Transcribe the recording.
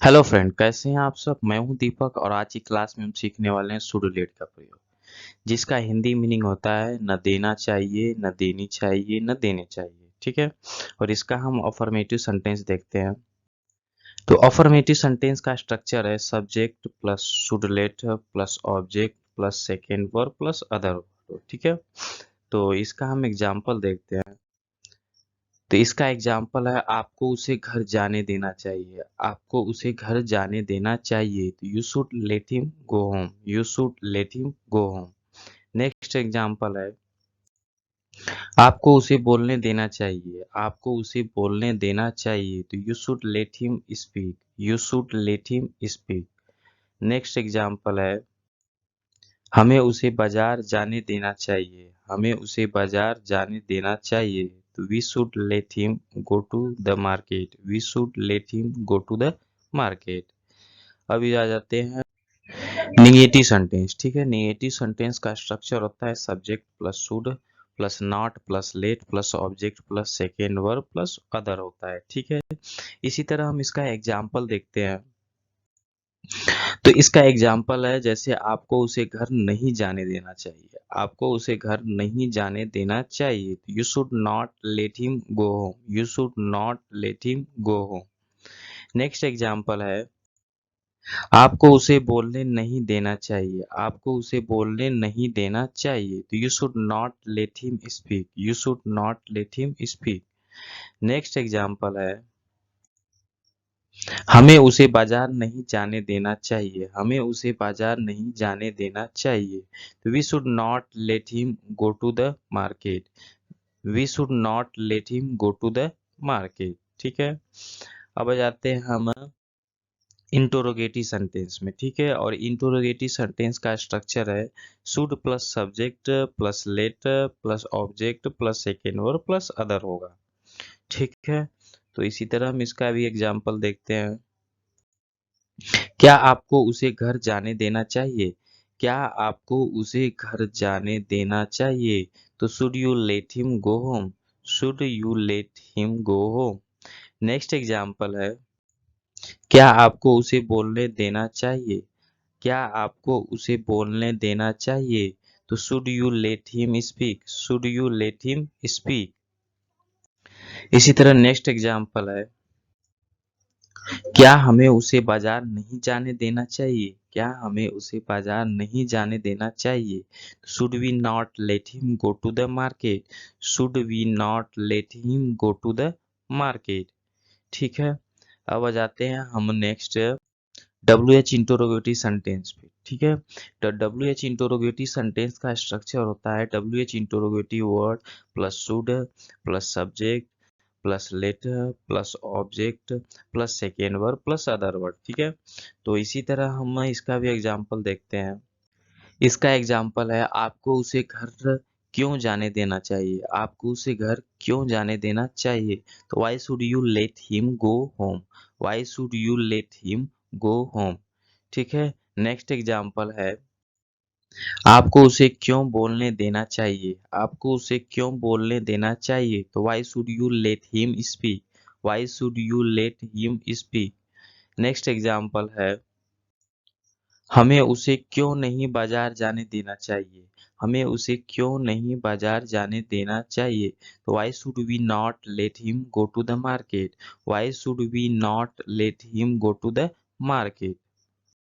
Hello friend, कैसे हैं आप सब। मैं हूं दीपक और आज की क्लास में हम सीखने वाले हैं शुड लेट का प्रयोग, जिसका हिंदी मीनिंग होता है न देना चाहिए, न देनी चाहिए, न देने चाहिए। ठीक है। और इसका हम अफर्मेटिव सेंटेंस देखते हैं। तो अफर्मेटिव सेंटेंस का स्ट्रक्चर है subject plus should let plus object plus second verb plus other verb. ठीक है। तो इसका हम एग्जाम्पल देखते हैं। तो इसका एग्जाम्पल है आपको उसे घर जाने देना चाहिए। आपको उसे घर जाने देना चाहिए। तो you should let him go home. You should let him go home. Next example है आपको उसे बोलने देना चाहिए। आपको उसे बोलने देना चाहिए। तो you should let him speak. You should let him speak. Next example है हमें उसे बाजार जाने देना चाहिए। हमें उसे बाजार जाने देना चाहिए। तो we should let him go to the market. We should let him go to the market. अभी आ जाते हैं निगेटिव सेंटेंस। ठीक है। निगेटिव सेंटेंस का स्ट्रक्चर होता है subject plus should plus not plus late plus object plus second verb plus other होता है। ठीक है। इसी तरह हम इसका एग्जाम्पल देखते हैं। तो इसका एग्जाम्पल है जैसे आपको उसे घर नहीं जाने देना चाहिए। आपको उसे घर नहीं जाने देना चाहिए। You should not let him go home. You should not let him go home. Next example है आपको उसे बोलने नहीं देना चाहिए। आपको उसे बोलने नहीं देना चाहिए। तो you should not let him speak. You should not let him speak. Next example है हमें उसे बाजार नहीं जाने देना चाहिए। हमें उसे बाजार नहीं जाने देना चाहिए। तो we should not let him go to the market. We should not let him go to the market. ठीक है। अब आ जाते हैं हम इंटरोगेटिव सेंटेंस में। ठीक है। और इंटरोगेटिव सेंटेंस का स्ट्रक्चर है should plus subject plus late plus object plus second verb plus other होगा। ठीक है। तो इसी तरह हम इसका भी एग्जाम्पल देखते हैं। क्या आपको उसे घर जाने देना चाहिए। क्या आपको उसे घर जाने देना चाहिए। तो should you let him go home. Should you let him go home. Next example है क्या आपको उसे बोलने देना चाहिए। क्या आपको उसे बोलने देना चाहिए। तो should you let him speak. Should you let him speak. इसी तरह नेक्स्ट एग्जाम्पल है क्या हमें उसे बाजार नहीं जाने देना चाहिए। क्या हमें उसे बाजार नहीं जाने देना चाहिए। Should we not let him go to the market. Should we not let him go to the market. ठीक है। अब आ जाते हैं हम next W H interrogative sentence पे। ठीक है। तो डब्ल्यू एच इंटरोगेटिव सेंटेंस का स्ट्रक्चर होता है W H interrogative word plus should plus subject plus letter plus object plus second word plus other word. ठीक है। तो इसी तरह हम इसका भी एग्जाम्पल देखते हैं। इसका एग्जाम्पल है आपको उसे घर क्यों जाने देना चाहिए। आपको उसे घर क्यों जाने देना चाहिए। तो why should you let him go home. Why should you let him go home. ठीक है। नेक्स्ट एग्जाम्पल है आपको उसे क्यों बोलने देना चाहिए। आपको उसे क्यों बोलने देना चाहिए। तो why should you let him speak. Why should you let him speak. Next example है हमें उसे क्यों नहीं बाजार जाने देना चाहिए। हमें उसे क्यों नहीं बाजार जाने देना चाहिए। तो why should we not let him go to the market. Why should we not let him go to the market.